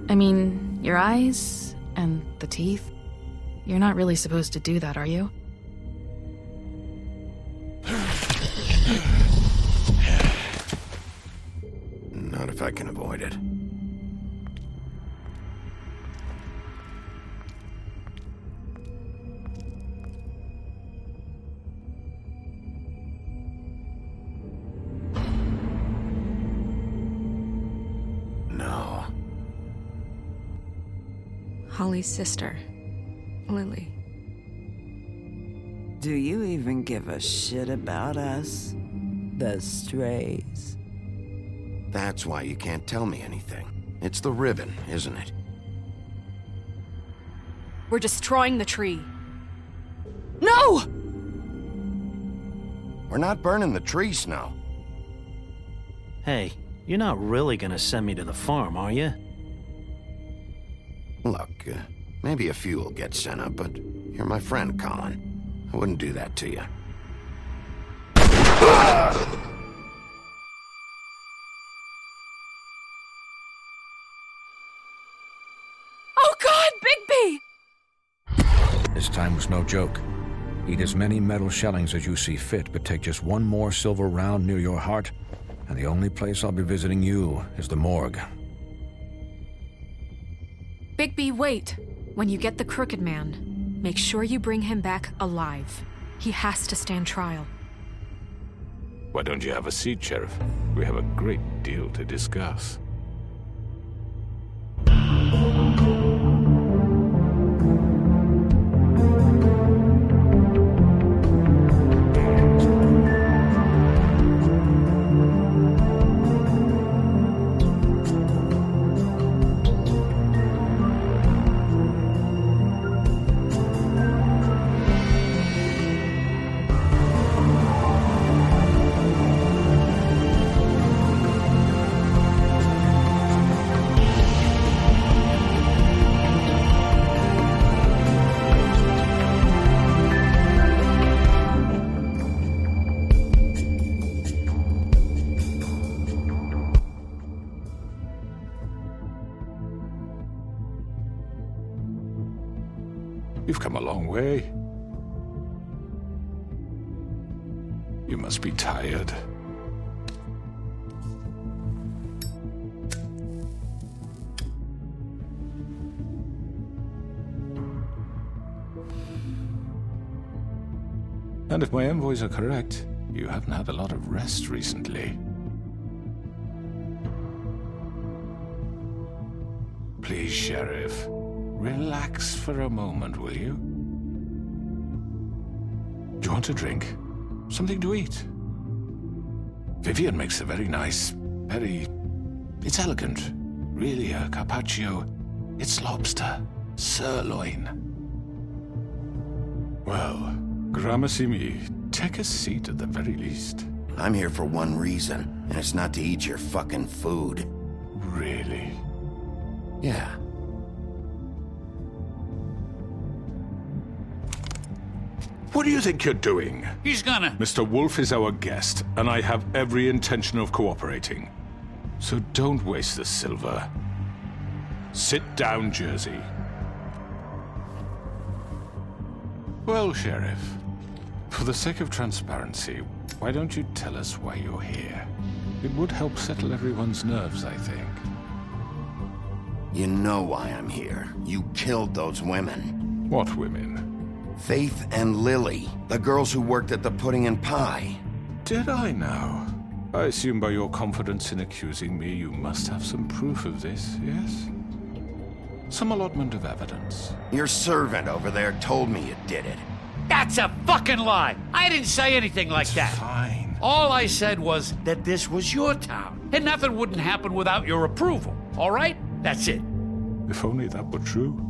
I mean, your eyes and the teeth. You're not really supposed to do that, are you? Not if I can avoid it. No. Holly's sister, Lily. Do you even give a shit about us? The strays. That's why you can't tell me anything. It's the ribbon, isn't it? We're destroying the tree. No! We're not burning the tree, Snow. Hey, you're not really gonna send me to the farm, are you? Look, maybe a few will get sent up, but you're my friend, Colin. I wouldn't do that to you. Oh God, Bigby! This time was no joke. Eat as many metal shellings as you see fit, but take just one more silver round near your heart, and the only place I'll be visiting you is the morgue. Bigby, wait. When you get the Crooked Man, make sure you bring him back alive. He has to stand trial. Why don't you have a seat, Sheriff? We have a great deal to discuss. You've come a long way. You must be tired. And if my envoys are correct, you haven't had a lot of rest recently. Please, Sheriff. Relax for a moment, will you? Do you want a drink? Something to eat? Vivian makes a very nice, it's elegant. Really a carpaccio. It's lobster. Sirloin. Well, gramercy me. Take a seat at the very least. I'm here for one reason, and it's not to eat your fucking food. Really? Yeah. What do you think you're doing? He's gonna... Mr. Wolf is our guest, and I have every intention of cooperating. So don't waste the silver. Sit down, Jersey. Well, Sheriff, for the sake of transparency, why don't you tell us why you're here? It would help settle everyone's nerves, I think. You know why I'm here. You killed those women. What women? Faith and Lily, the girls who worked at the Pudding and Pie. Did I now? I assume by your confidence in accusing me, you must have some proof of this, yes? Some allotment of evidence. Your servant over there told me you did it. That's a fucking lie! I didn't say anything like that. Fine. All I said was that this was your town, and nothing wouldn't happen without your approval, all right? That's it. If only that were true.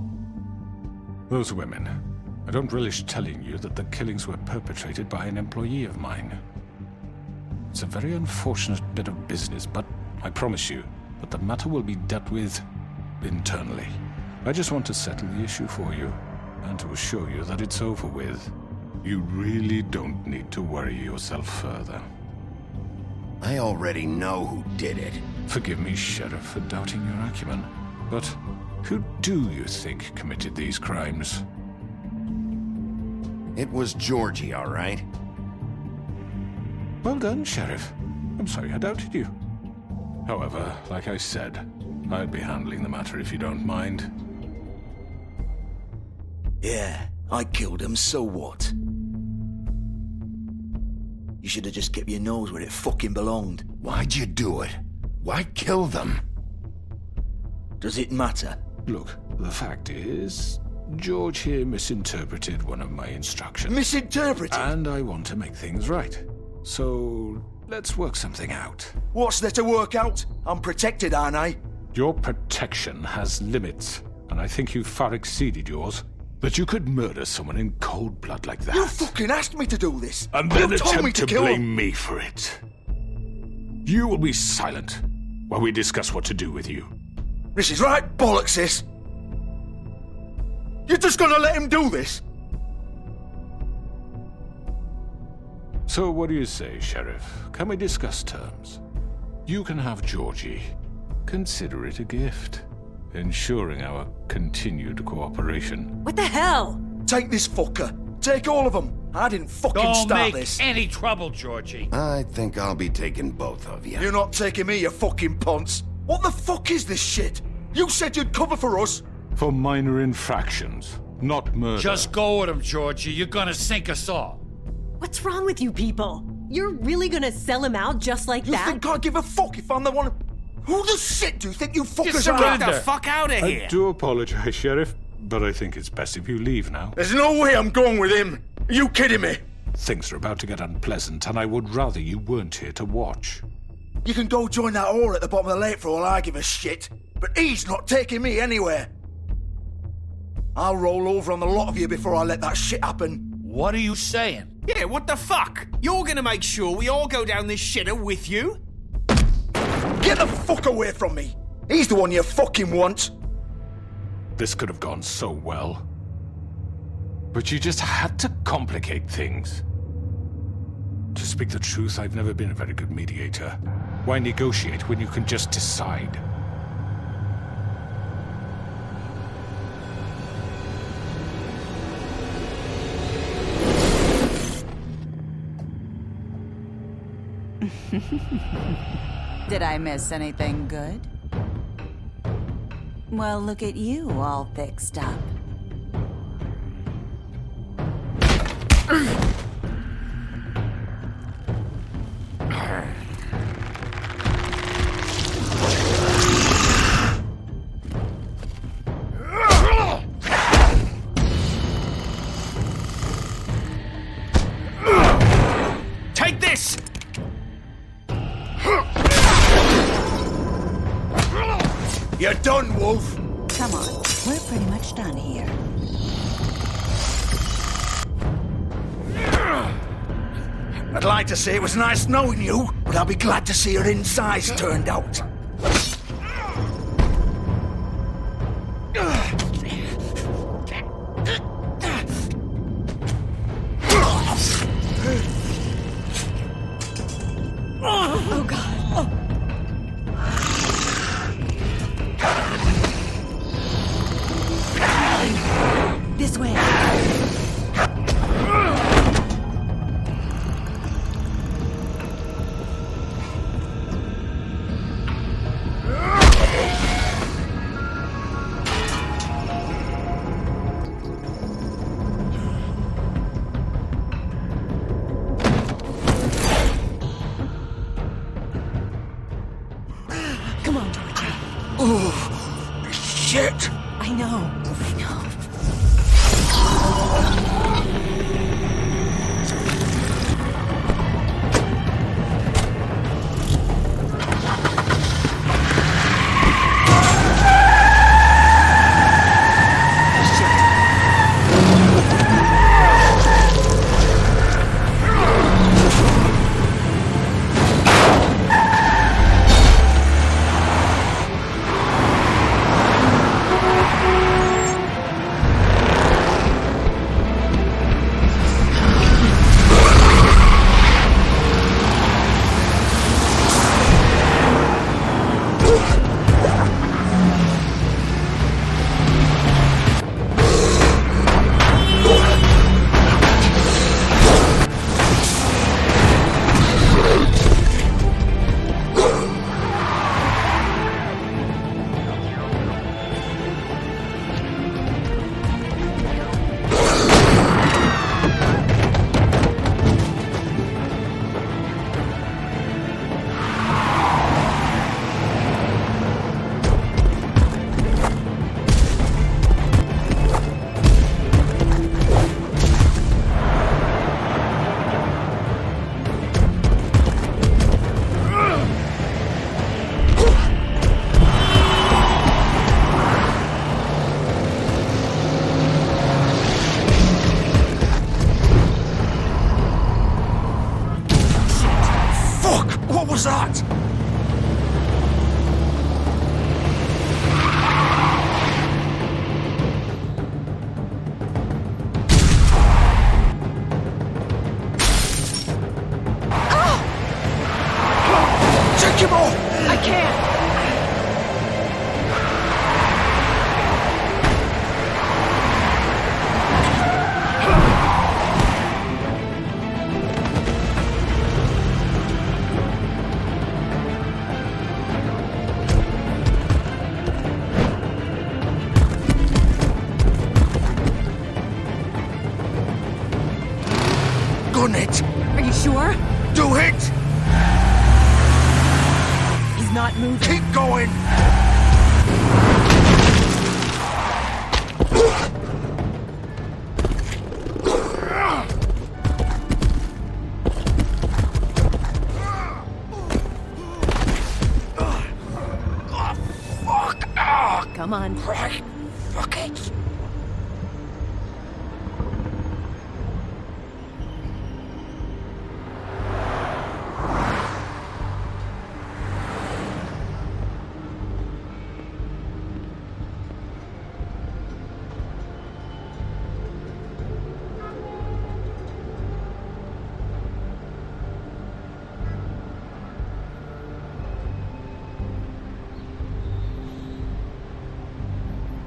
Those women. I don't relish telling you that the killings were perpetrated by an employee of mine. It's a very unfortunate bit of business, but I promise you that the matter will be dealt with internally. I just want to settle the issue for you, and to assure you that it's over with. You really don't need to worry yourself further. I already know who did it. Forgive me, Sheriff, for doubting your acumen. But who do you think committed these crimes? It was Georgie, all right? Well done, Sheriff. I'm sorry I doubted you. However, like I said, I'd be handling the matter if you don't mind. Yeah, I killed him, so what? You should have just kept your nose where it fucking belonged. Why'd you do it? Why kill them? Does it matter? Look, the fact is, George here misinterpreted one of my instructions. Misinterpreted? And I want to make things right. So, let's work something out. What's there to work out? I'm protected, aren't I? Your protection has limits, and I think you've far exceeded yours. That you could murder someone in cold blood like that. You fucking asked me to do this! And then You told me attempt to kill blame me for it. You will be silent while we discuss what to do with you. This is right bollocks, this! You're just gonna let him do this? So what do you say, Sheriff? Can we discuss terms? You can have Georgie. Consider it a gift, ensuring our continued cooperation. What the hell? Take this fucker. Take all of them. I didn't fucking Don't start make this. any trouble, Georgie. I think I'll be taking both of you. You're not taking me, you fucking ponce. What the fuck is this shit? You said you'd cover for us. For minor infractions, not murder. Just go with him, Georgie. You're gonna sink us all. What's wrong with you people? You're really gonna sell him out just like You that? think I give a fuck if I'm the one? Who the shit do you think you fuckers surrender. are? Get the fuck out of I do apologize, Sheriff, but I think it's best if you leave now. There's no way I'm going with him. Are you kidding me? Things are about to get unpleasant, and I would rather you weren't here to watch. You can go join that whore at the bottom of the lake for all I give a shit. But he's not taking me anywhere. I'll roll over on the lot of you before I let that shit happen. What are you saying? Yeah, what the fuck? You're gonna make sure we all go down this shitter with you? Get the fuck away from me! He's the one you fucking want! This could have gone so well. But you just had to complicate things. To speak the truth, I've never been a very good mediator. Why negotiate when you can just decide? Did I miss anything good? Well, look at you, all fixed up. Take this! You're done, Wolf! Come on, we're pretty much done here. I'd like to say it was nice knowing you, but I'll be glad to see your insides turned out. Oh, God. This way. Come on, Georgie. Oh, shit! I know. done it. Are you sure? Do it. He's not moving. Keep going. Come on. Right. Fuck it.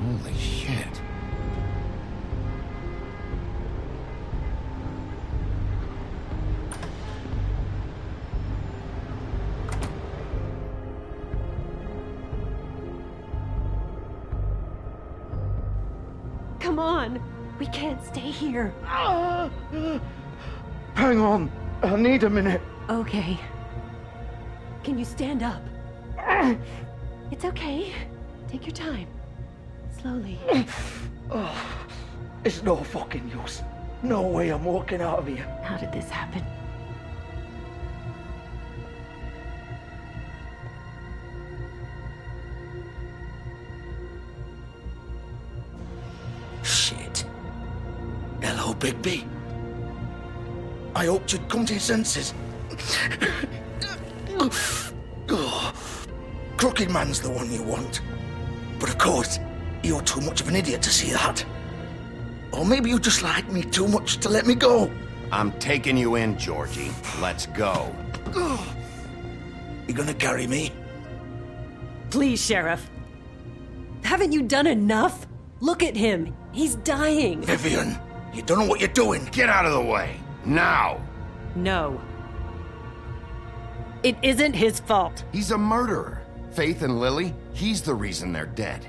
Holy shit. Come on. We can't stay here. Hang on. I need a minute. Okay. Can you stand up? It's okay. Take your time. Slowly. It's no fucking use. No way I'm walking out of here. How did this happen? Shit. Hello, Bigby. I hoped you'd come to your senses. Crooked Man's the one you want. But of course, you're too much of an idiot to see that. Or maybe you just like me too much to let me go. I'm taking you in, Georgie. Let's go. You gonna carry me? Please, Sheriff. Haven't you done enough? Look at him. He's dying. Vivian, you don't know what you're doing. Get out of the way. Now. No. It isn't his fault. He's a murderer. Faith and Lily, he's the reason they're dead.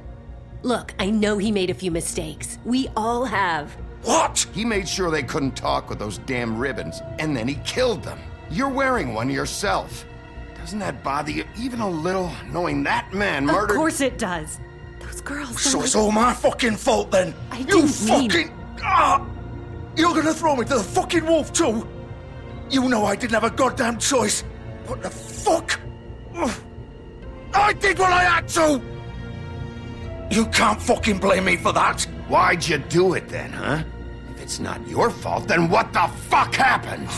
Look, I know he made a few mistakes. We all have. What? He made sure they couldn't talk with those damn ribbons, and then he killed them. You're wearing one yourself. Doesn't that bother you even a little, knowing that man murdered— Of course it does. Those girls— So it's all my fucking fault then? I didn't mean— You're gonna throw me to the fucking wolf too? You know I didn't have a goddamn choice. What the fuck? I did what I had to! You can't fucking blame me for that. Why'd you do it then, huh? If it's not your fault, then what the fuck happened?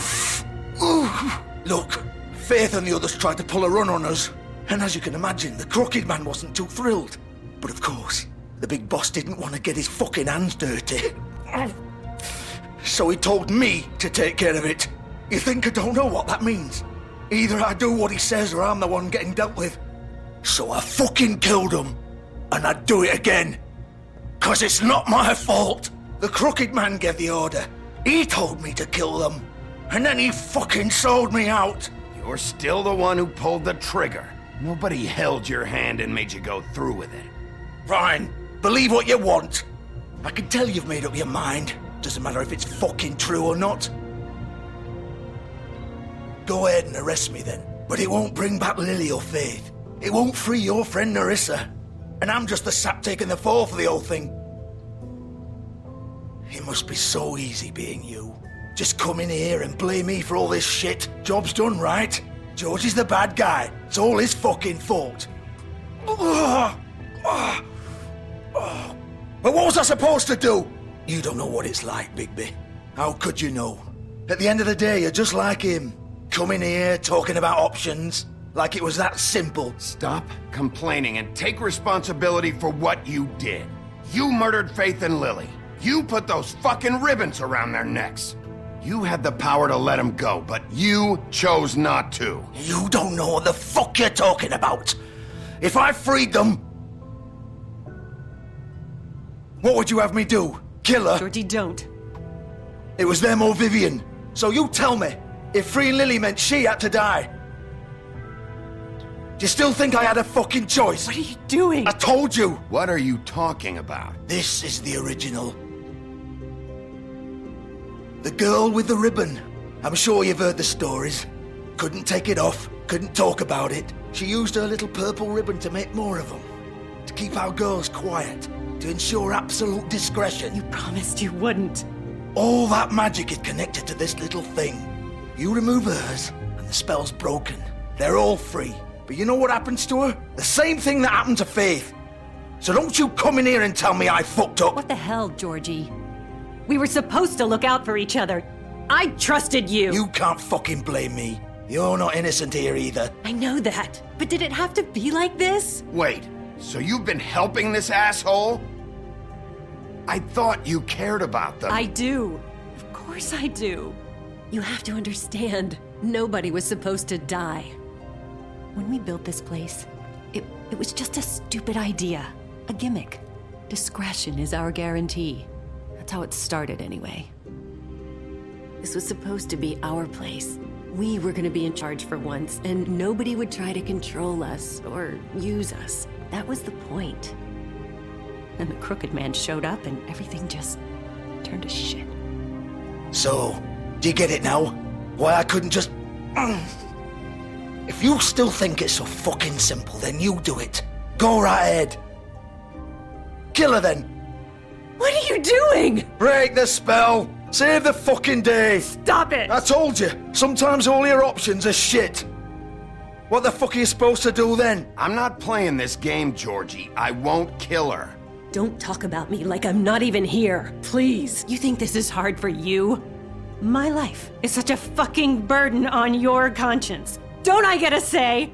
Look, Faith and the others tried to pull a run on us. And as you can imagine, the Crooked Man wasn't too thrilled. But of course, the big boss didn't want to get his fucking hands dirty. So he told me to take care of it. You think I don't know what that means? Either I do what he says or I'm the one getting dealt with. So I fucking killed him. And I'd do it again. 'Cause it's not my fault. The Crooked Man gave the order. He told me to kill them. And then he fucking sold me out. You're still the one who pulled the trigger. Nobody held your hand and made you go through with it. Fine. Believe what you want. I can tell you've made up your mind. Doesn't matter if it's fucking true or not. Go ahead and arrest me then. But it won't bring back Lily or Faith. It won't free your friend Nerissa. And I'm just the sap taking the fall for the whole thing. It must be so easy being you. Just come in here and blame me for all this shit. Job's done, right? George is the bad guy. It's all his fucking fault. But what was I supposed to do? You don't know what it's like, Bigby. How could you know? At the end of the day, you're just like him. Coming here, talking about options. Like it was that simple. Stop complaining and take responsibility for what you did. You murdered Faith and Lily. You put those fucking ribbons around their necks. You had the power to let them go, but you chose not to. You don't know what the fuck you're talking about. If I freed them, what would you have me do? Kill her? Georgie, don't. It was them or Vivian. So you tell me, if freeing Lily meant she had to die, do you still think I had a fucking choice? What are you doing? I told you. What are you talking about? This is the original. The girl with the ribbon. I'm sure you've heard the stories. Couldn't take it off, couldn't talk about it. She used her little purple ribbon to make more of them. To keep our girls quiet, to ensure absolute discretion. You promised you wouldn't. All that magic is connected to this little thing. You remove hers, and the spell's broken. They're all free. But you know what happens to her? The same thing that happened to Faith. So don't you come in here and tell me I fucked up. What the hell, Georgie? We were supposed to look out for each other. I trusted you. You can't fucking blame me. You're not innocent here either. I know that. But did it have to be like this? Wait, so you've been helping this asshole? I thought you cared about them. I do. Of course I do. You have to understand, nobody was supposed to die. When we built this place, it was just a stupid idea. A gimmick. Discretion is our guarantee. That's how it started anyway. This was supposed to be our place. We were gonna be in charge for once, and nobody would try to control us or use us. That was the point. Then the crooked man showed up and everything just turned to shit. So, do you get it now? Why I couldn't just... If you still think it's so fucking simple, then you do it. Go right ahead. Kill her then. What are you doing? Break the spell. Save the fucking day. Stop it. I told you, sometimes all your options are shit. What the fuck are you supposed to do then? I'm not playing this game, Georgie. I won't kill her. Don't talk about me like I'm not even here. Please. You think this is hard for you? My life is such a fucking burden on your conscience. Don't I get a say?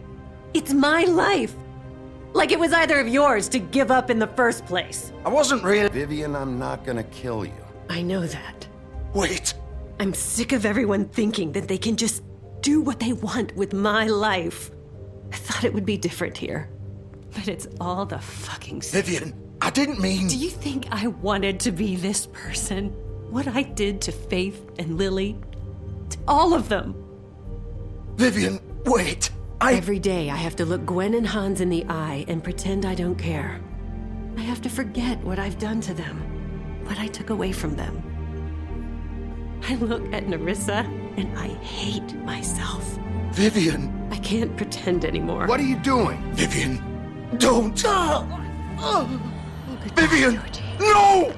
It's my life. Like it was either of yours to give up in the first place. I wasn't really... Vivian, I'm not gonna kill you. I know that. Wait. I'm sick of everyone thinking that they can just do what they want with my life. I thought it would be different here. But it's all the fucking same. Vivian, I didn't mean... Do you think I wanted to be this person? What I did to Faith and Lily? To all of them? Vivian, wait. Every day I have to look Gwen and Hans in the eye and pretend I don't care. I have to forget what I've done to them, what I took away from them. I look at Nerissa and I hate myself. Vivian. I can't pretend anymore. What are you doing? Vivian, don't. Vivian, no!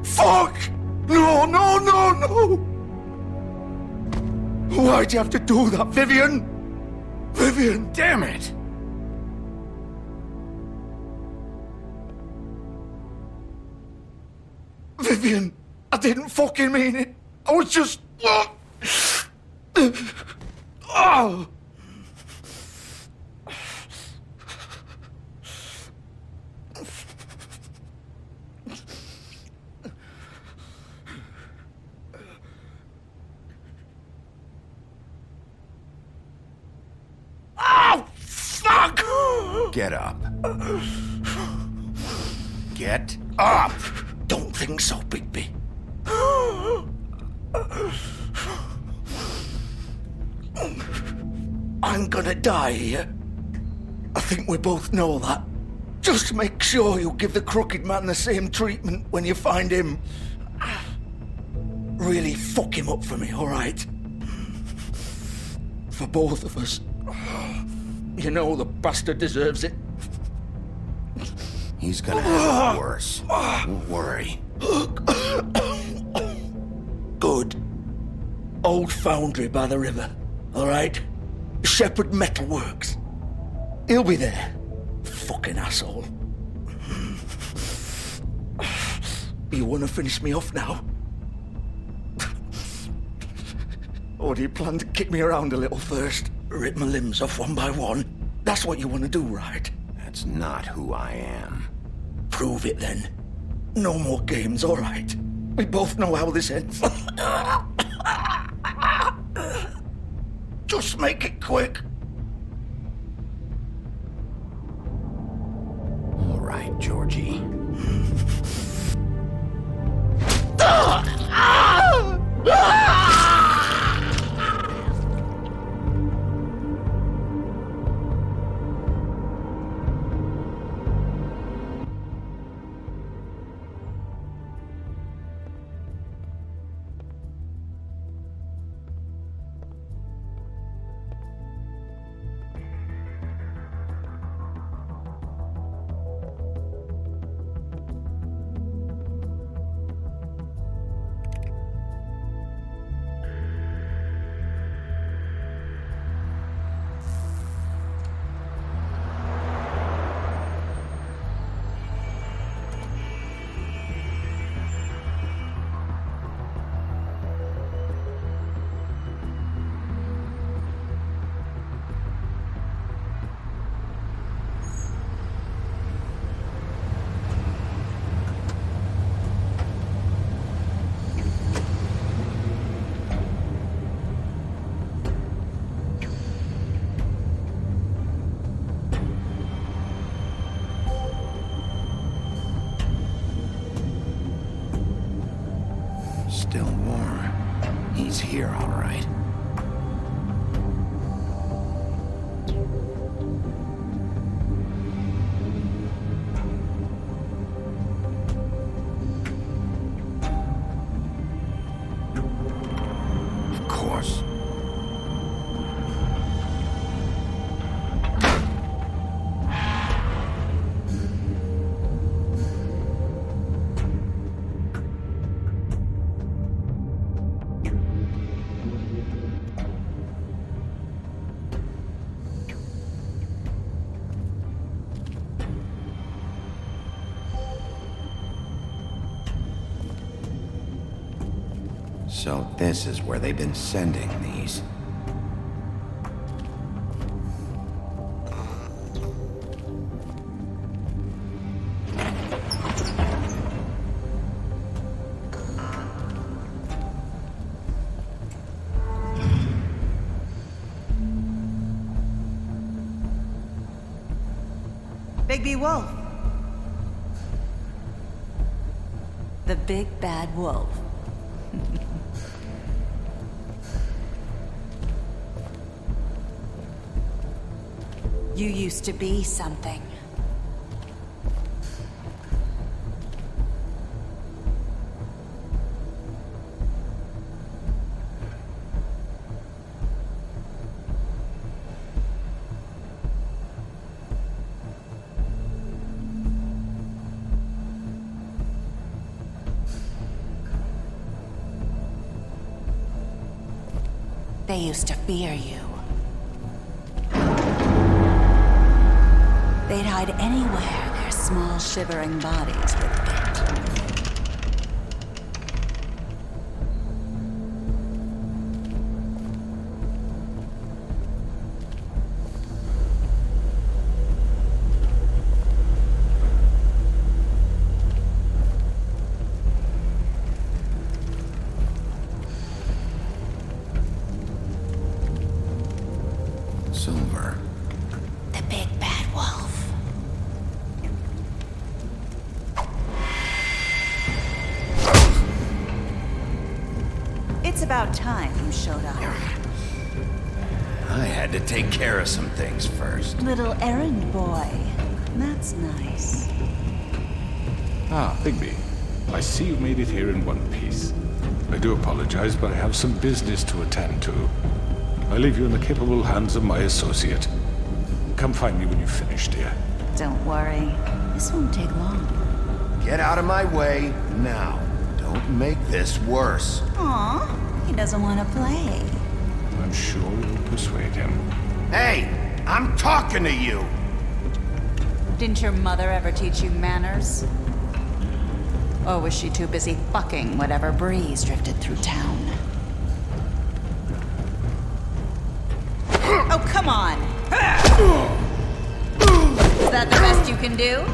Fuck! No, no, no, no! Why'd you have to do that, Vivian? Vivian! Damn it! Vivian, I didn't fucking mean it. I was just... Oh! Oh, fuck! Get up. Get up! Don't think so, Bigby. I'm gonna die here. I think we both know that. Just make sure you give the crooked man the same treatment when you find him. Really fuck him up for me, all right? For both of us. You know the bastard deserves it. He's gonna have it worse. Don't worry. Good. Old foundry by the river, all right? Shepherd Metalworks. He'll be there. Fucking asshole. You want to finish me off now? Or do you plan to kick me around a little first? Rip my limbs off one by one? That's what you want to do, right? That's not who I am. Prove it then. No more games, all right? We both know how this ends. Just make it quick. All right, Georgie. still warm. He's here, all right. Of course. So this is where they've been sending these. Bigby Wolf. The big bad wolf. You used to be something. They used to fear you. They'd hide anywhere their small, shivering bodies would fit. Silver. The big bad wolf. It's about time you showed up. I had to take care of some things first. Little errand boy. That's nice. Ah, Bigby. I see you made it here in one piece. I do apologize, but I have some business to attend to. I leave you in the capable hands of my associate. Come find me when you've finished, dear. Don't worry. This won't take long. Get out of my way now. Don't make this worse. Aw, he doesn't want to play. I'm sure you'll persuade him. Hey, I'm talking to you! Didn't your mother ever teach you manners? Or was she too busy fucking whatever breeze drifted through town? Oh, come on! Is that the best you can do?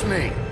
Trust me.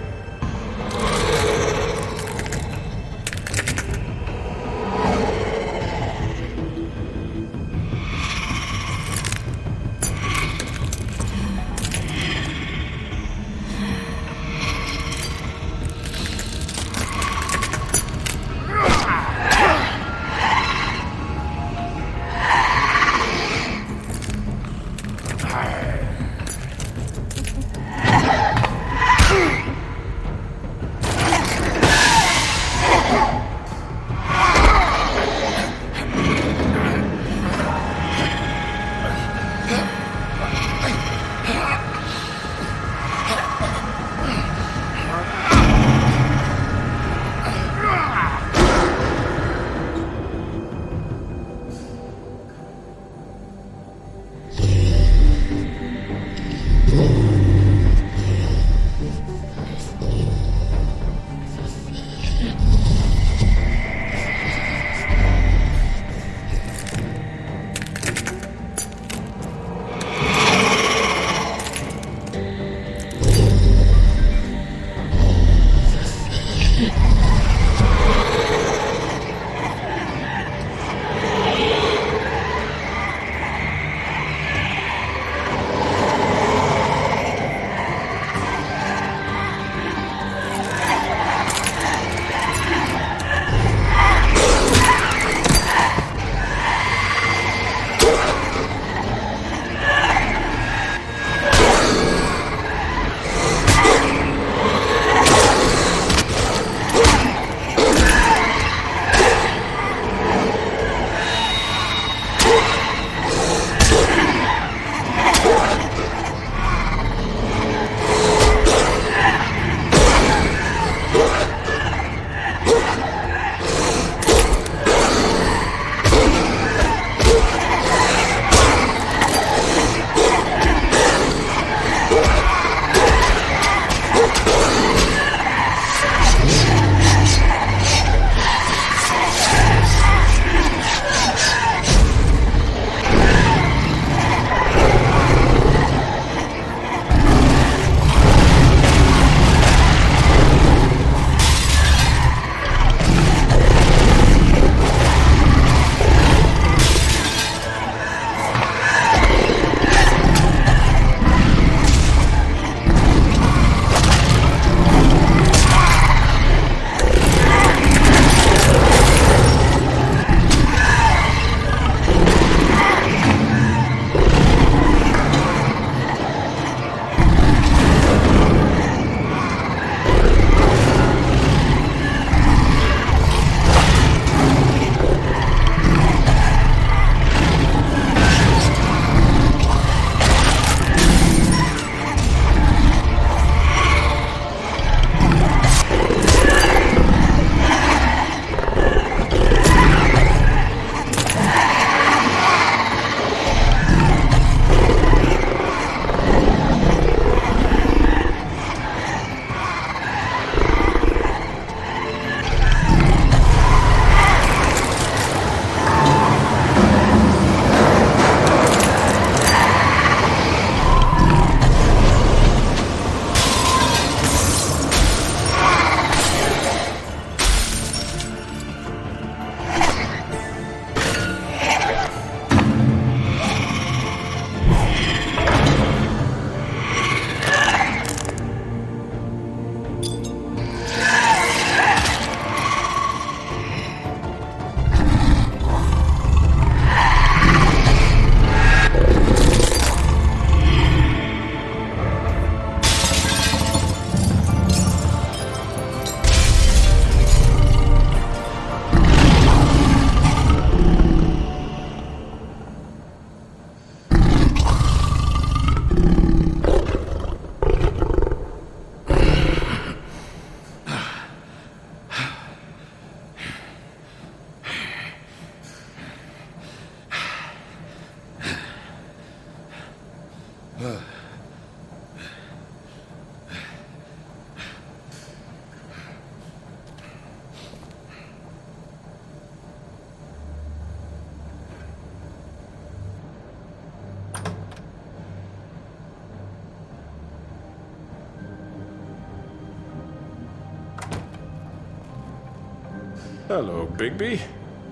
Hello, Bigby.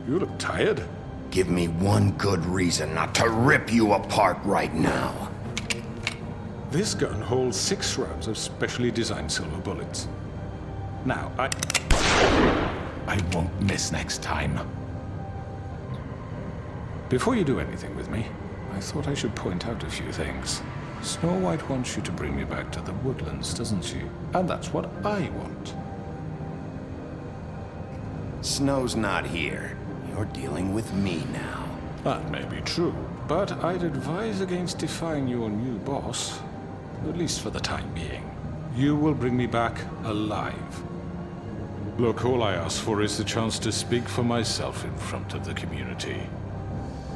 You look tired. Give me one good reason not to rip you apart right now. This gun holds 6 rounds of specially designed silver bullets. Now, I won't miss next time. Before you do anything with me, I thought I should point out a few things. Snow White wants you to bring me back to the woodlands, doesn't she? And that's what I want. Snow's not here. You're dealing with me now. That may be true, but I'd advise against defying your new boss, at least for the time being. You will bring me back alive. Look, all I ask for is the chance to speak for myself in front of the community.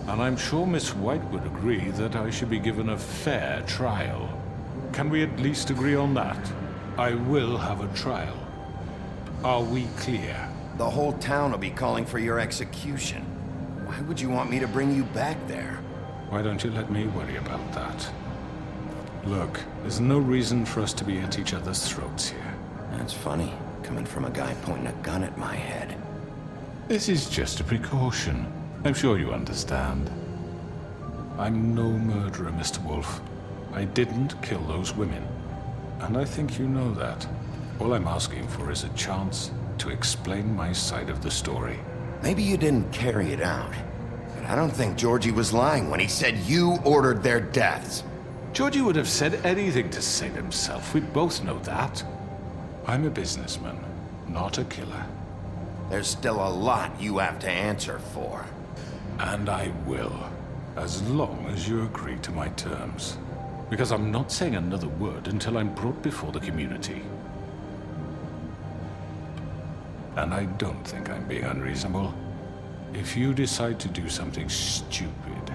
And I'm sure Miss White would agree that I should be given a fair trial. Can we at least agree on that? I will have a trial. Are we clear? The whole town will be calling for your execution. Why would you want me to bring you back there? Why don't you let me worry about that? Look, there's no reason for us to be at each other's throats here. That's funny, coming from a guy pointing a gun at my head. This is just a precaution. I'm sure you understand. I'm no murderer, Mr. Wolf. I didn't kill those women. And I think you know that. All I'm asking for is a chance to explain my side of the story. Maybe you didn't carry it out, but I don't think Georgie was lying when he said you ordered their deaths. Georgie would have said anything to save himself. We both know that. I'm a businessman, not a killer. There's still a lot you have to answer for. And I will, as long as you agree to my terms. Because I'm not saying another word until I'm brought before the community. And I don't think I'm being unreasonable. If you decide to do something stupid,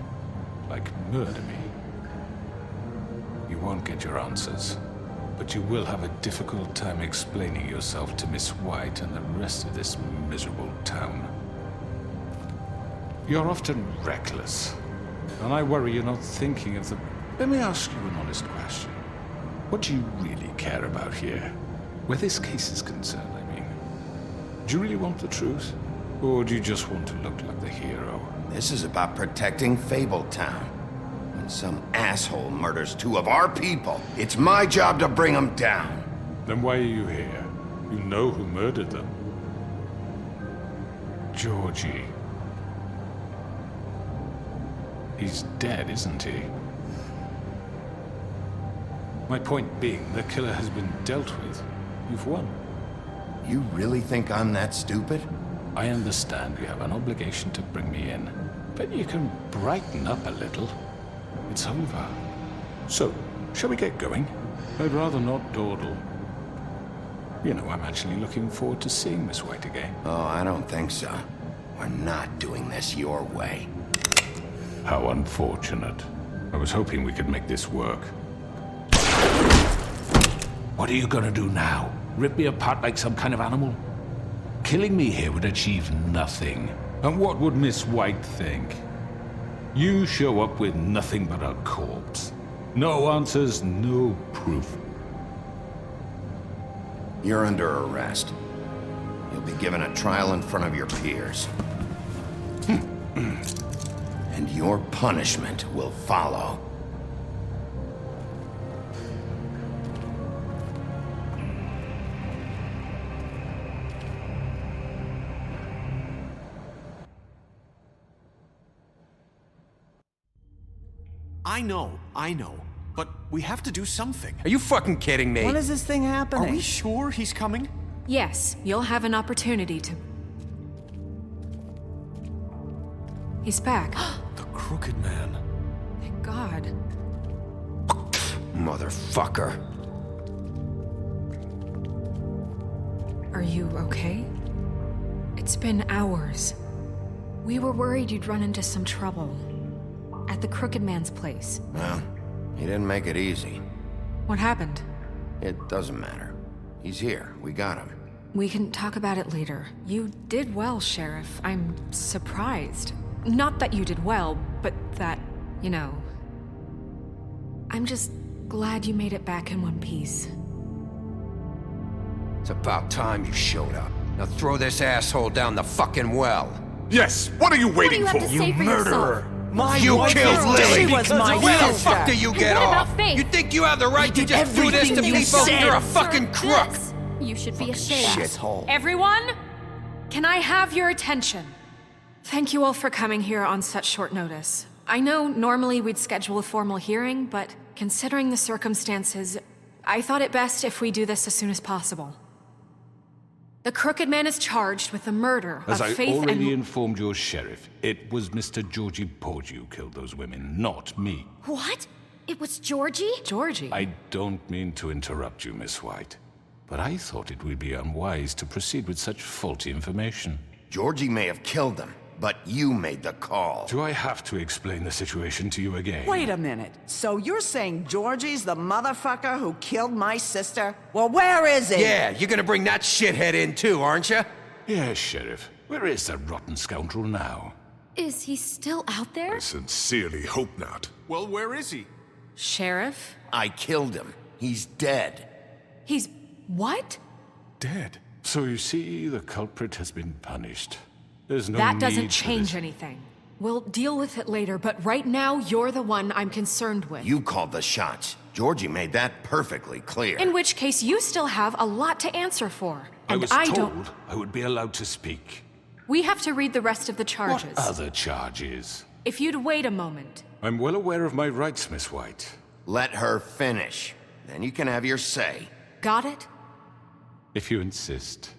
like murder me, you won't get your answers. But you will have a difficult time explaining yourself to Miss White and the rest of this miserable town. You're often reckless, and I worry you're not thinking of the... Let me ask you an honest question. What do you really care about here? Where this case is concerned, I mean. Do you really want the truth? Or do you just want to look like the hero? This is about protecting Fabletown. When some asshole murders 2 of our people, it's my job to bring them down. Then why are you here? You know who murdered them. Georgie. He's dead, isn't he? My point being, the killer has been dealt with. You've won. You really think I'm that stupid? I understand you have an obligation to bring me in, but you can brighten up a little. It's over. So, shall we get going? I'd rather not dawdle. You know, I'm actually looking forward to seeing Miss White again. Oh, I don't think so. We're not doing this your way. How unfortunate. I was hoping we could make this work. What are you gonna do now? Rip me apart like some kind of animal? Killing me here would achieve nothing. And what would Miss White think? You show up with nothing but a corpse. No answers, no proof. You're under arrest. You'll be given a trial in front of your peers. And your punishment will follow. I know. But we have to do something. Are you fucking kidding me? When is this thing happening? Are we sure he's coming? Yes, you'll have an opportunity to... He's back. The Crooked Man. Thank God. Motherfucker. Are you okay? It's been hours. We were worried you'd run into some trouble. At the Crooked Man's place. Well, he didn't make it easy. What happened? It doesn't matter. He's here. We got him. We can talk about it later. You did well, Sheriff. I'm surprised. Not that you did well, but that, you know... I'm just glad you made it back in one piece. It's about time you showed up. Now throw this asshole down the fucking well. Yes, what are you waiting What do you have to say for murderer! yourself? You killed Lily! She was my Where the sister. fuck do you get what off? about Faith? You think you have the right to did just do this to everything you people? said. You're a fucking Sir, crook! this- You should be ashamed. Shithole. Everyone, can I have your attention? Thank you all for coming here on such short notice. I know normally we'd schedule a formal hearing, but considering the circumstances, I thought it best if we do this as soon as possible. The Crooked Man is charged with the murder As of I Faith already and... informed your sheriff, it was Mr. Georgie Porgy who killed those women, not me. What? It was Georgie? Georgie? I don't mean to interrupt you, Miss White, but I thought it would be unwise to proceed with such faulty information. Georgie may have killed them, but you made the call. Do I have to explain the situation to you again? Wait a minute. So you're saying Georgie's the motherfucker who killed my sister? Well, where is he? Yeah, you're gonna bring that shithead in too, aren't you? Yes, Sheriff. Where is that rotten scoundrel now? Is he still out there? I sincerely hope not. Well, where is he? Sheriff? I killed him. He's dead. He's... what? Dead. So you see, the culprit has been punished. There's no That need doesn't for change this. anything. We'll deal with it later, but right now, you're the one I'm concerned with. You called the shots. Georgie made that perfectly clear. In which case, you still have a lot to answer for. I And was I told don't... I would be allowed to speak. We have to read the rest of the charges. What other charges? If you'd wait a moment. I'm well aware of my rights, Miss White. Let her finish. Then you can have your say. Got it? If you insist.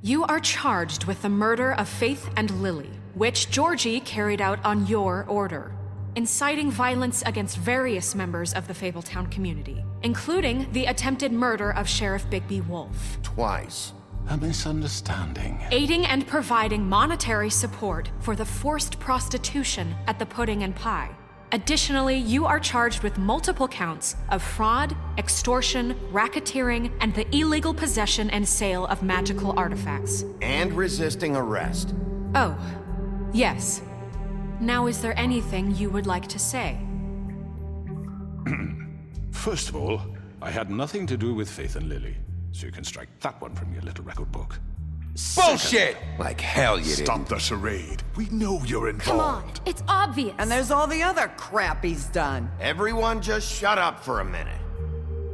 You are charged with the murder of Faith and Lily, which Georgie carried out on your order, inciting violence against various members of the Fabletown community, including the attempted murder of Sheriff Bigby Wolf. Twice. A misunderstanding. Aiding and providing monetary support for the forced prostitution at the Pudding and Pie. Additionally, you are charged with multiple counts of fraud, extortion, racketeering, and the illegal possession and sale of magical artifacts. And resisting arrest. Oh, yes. Now, is there anything you would like to say? First of all, I had nothing to do with Faith and Lily, so you can strike that one from your little record book. Bullshit! Like hell you Stop didn't. the charade. We know you're involved. Come on, it's obvious. And there's all the other crap he's done. Everyone just shut up for a minute.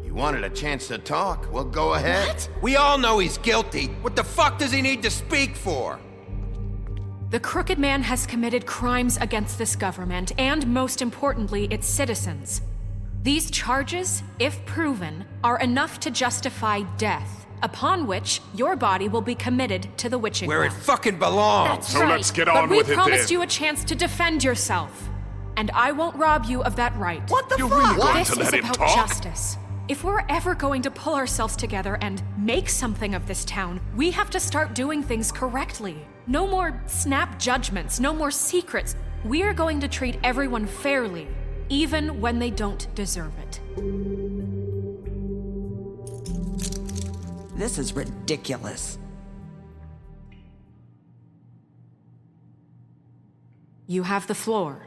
You wanted a chance to talk? Well, go ahead. What? We all know he's guilty. What the fuck does he need to speak for? The Crooked Man has committed crimes against this government and, most importantly, its citizens. These charges, if proven, are enough to justify death, upon which your body will be committed to the witching Where it well. fucking belongs. That's So right. let's get on But with we it promised then. you a chance to defend yourself, and I won't rob you of that right. What the You're fuck? really going This to is let him about talk? justice. If we're ever going to pull ourselves together and make something of this town, we have to start doing things correctly. No more snap judgments, no more secrets. We are going to treat everyone fairly, even when they don't deserve it. This is ridiculous. You have the floor.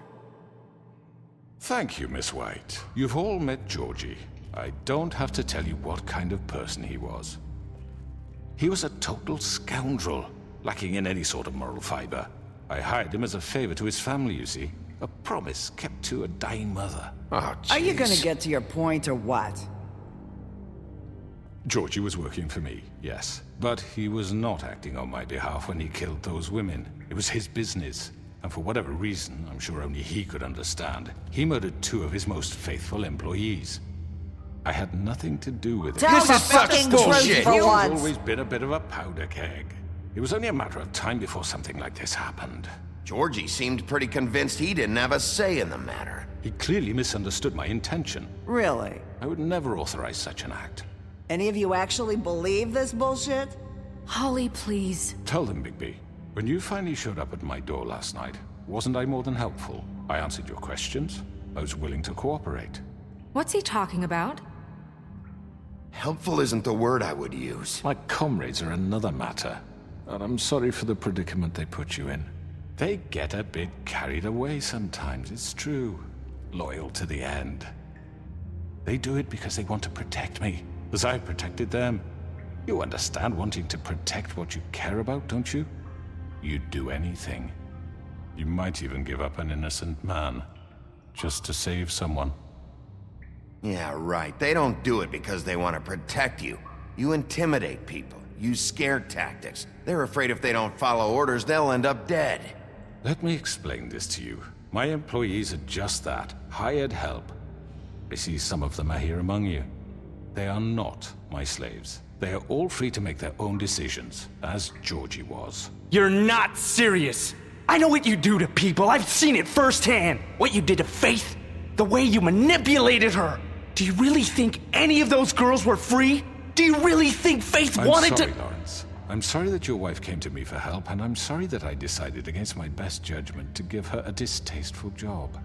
Thank you, Miss White. You've all met Georgie. I don't have to tell you what kind of person he was. He was a total scoundrel, lacking in any sort of moral fiber. I hired him as a favor to his family, you see. A promise kept to a dying mother. Oh, Are you gonna jeez. get to your point or what? Georgie was working for me, yes. But he was not acting on my behalf when he killed those women. It was his business. And for whatever reason, I'm sure only he could understand, he murdered 2 of his most faithful employees. I had nothing to do with it. Tell the fucking truth for He's once. always been a bit of a powder keg. It was only a matter of time before something like this happened. Georgie seemed pretty convinced he didn't have a say in the matter. He clearly misunderstood my intention. Really? I would never authorize such an act. Any of you actually believe this bullshit? Holly, please. Tell them, Bigby. When you finally showed up at my door last night, wasn't I more than helpful? I answered your questions. I was willing to cooperate. What's he talking about? Helpful isn't the word I would use. My comrades are another matter, and I'm sorry for the predicament they put you in. They get a bit carried away sometimes, it's true. Loyal to the end. They do it because they want to protect me, as I protected them. You understand wanting to protect what you care about, don't you? You'd do anything. You might even give up an innocent man, just to save someone. Yeah, right. They don't do it because they want to protect you. You intimidate people, use scare tactics. They're afraid if they don't follow orders, they'll end up dead. Let me explain this to you. My employees are just that, hired help. I see some of them are here among you. They are not my slaves. They are all free to make their own decisions, as Georgie was. You're not serious! I know what you do to people, I've seen it firsthand! What you did to Faith, the way you manipulated her! Do you really think any of those girls were free? Do you really think Faith wanted to— I'm sorry, Lawrence. I'm sorry that your wife came to me for help, and I'm sorry that I decided against my best judgment to give her a distasteful job.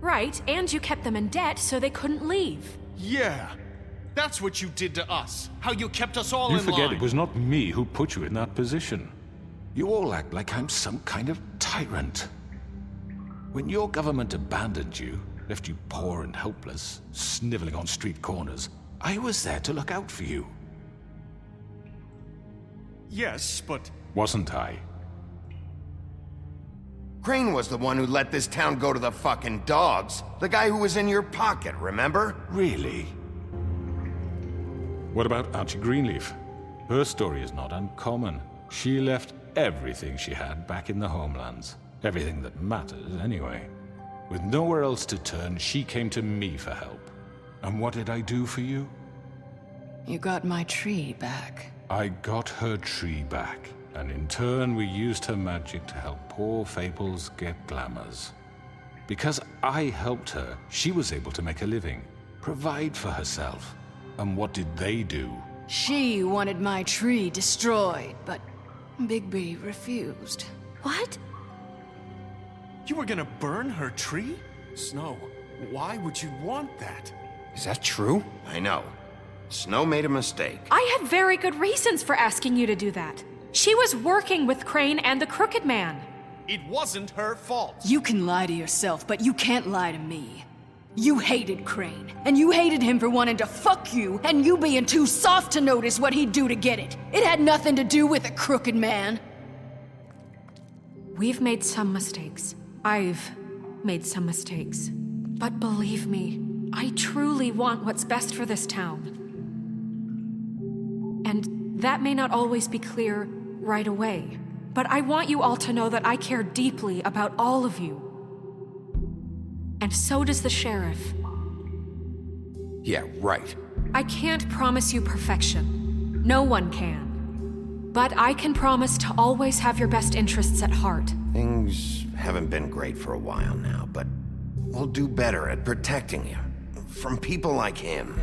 Right, and you kept them in debt so they couldn't leave. Yeah, that's what you did to us. How you kept us all in line. You forget it was not me who put you in that position. You all act like I'm some kind of tyrant. When your government abandoned you, left you poor and helpless, sniveling on street corners, I was there to look out for you. Yes, but... Wasn't I? Crane was the one who let this town go to the fucking dogs. The guy who was in your pocket, remember? Really? What about Archie Greenleaf? Her story is not uncommon. She left everything she had back in the homelands. Everything that matters, anyway. With nowhere else to turn, she came to me for help. And what did I do for you? You got my tree back. I got her tree back, and in turn we used her magic to help poor Fables get glamours. Because I helped her, she was able to make a living, provide for herself. And what did they do? She wanted my tree destroyed, but Bigby refused. What? You were gonna burn her tree? Snow, why would you want that? Is that true? I know. Snow made a mistake. I had very good reasons for asking you to do that. She was working with Crane and the Crooked Man. It wasn't her fault. You can lie to yourself, but you can't lie to me. You hated Crane, and you hated him for wanting to fuck you, and you being too soft to notice what he'd do to get it. It had nothing to do with the Crooked Man. We've made some mistakes. I've made some mistakes. But believe me, I truly want what's best for this town. And that may not always be clear right away, but I want you all to know that I care deeply about all of you. And so does the sheriff. Yeah, right. I can't promise you perfection. No one can. But I can promise to always have your best interests at heart. Things haven't been great for a while now, but we'll do better at protecting you. From people like him.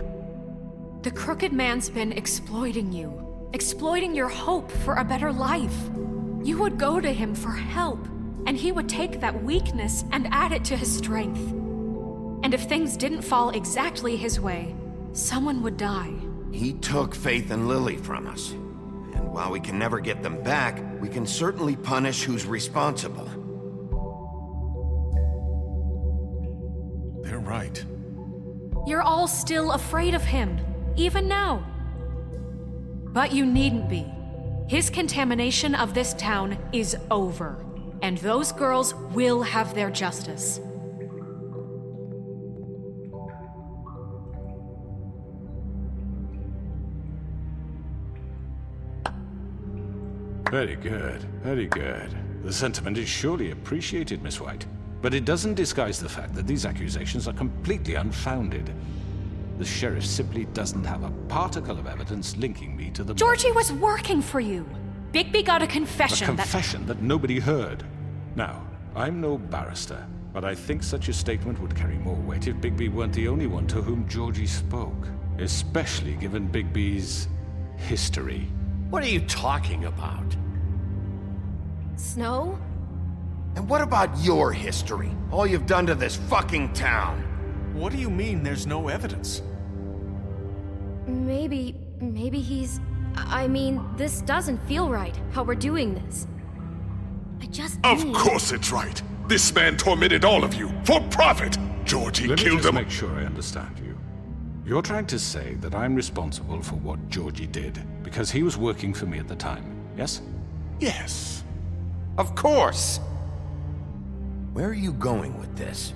The Crooked Man's been exploiting you. Exploiting your hope for a better life. You would go to him for help, and he would take that weakness and add it to his strength. And if things didn't fall exactly his way, someone would die. He took Faith and Lily from us. And while we can never get them back, we can certainly punish who's responsible. They're right. You're all still afraid of him, even now. But you needn't be. His contamination of this town is over, and those girls will have their justice. Very good, very good. The sentiment is surely appreciated, Miss White. But it doesn't disguise the fact that these accusations are completely unfounded. The sheriff simply doesn't have a particle of evidence linking me to the... Georgie was working for you. Bigby got a confession. A confession that nobody heard. Now, I'm no barrister, but I think such a statement would carry more weight if Bigby weren't the only one to whom Georgie spoke. Especially given Bigby's history. What are you talking about? Snow? And what about your history? All you've done to this fucking town? What do you mean there's no evidence? Maybe he's... I mean, this doesn't feel right, how we're doing this. I just Of course it's right. This man tormented all of you, for profit! Georgie Let me killed just them. make sure I understand you. You're trying to say that I'm responsible for what Georgie did because he was working for me at the time, yes? Yes. Of course! Where are you going with this?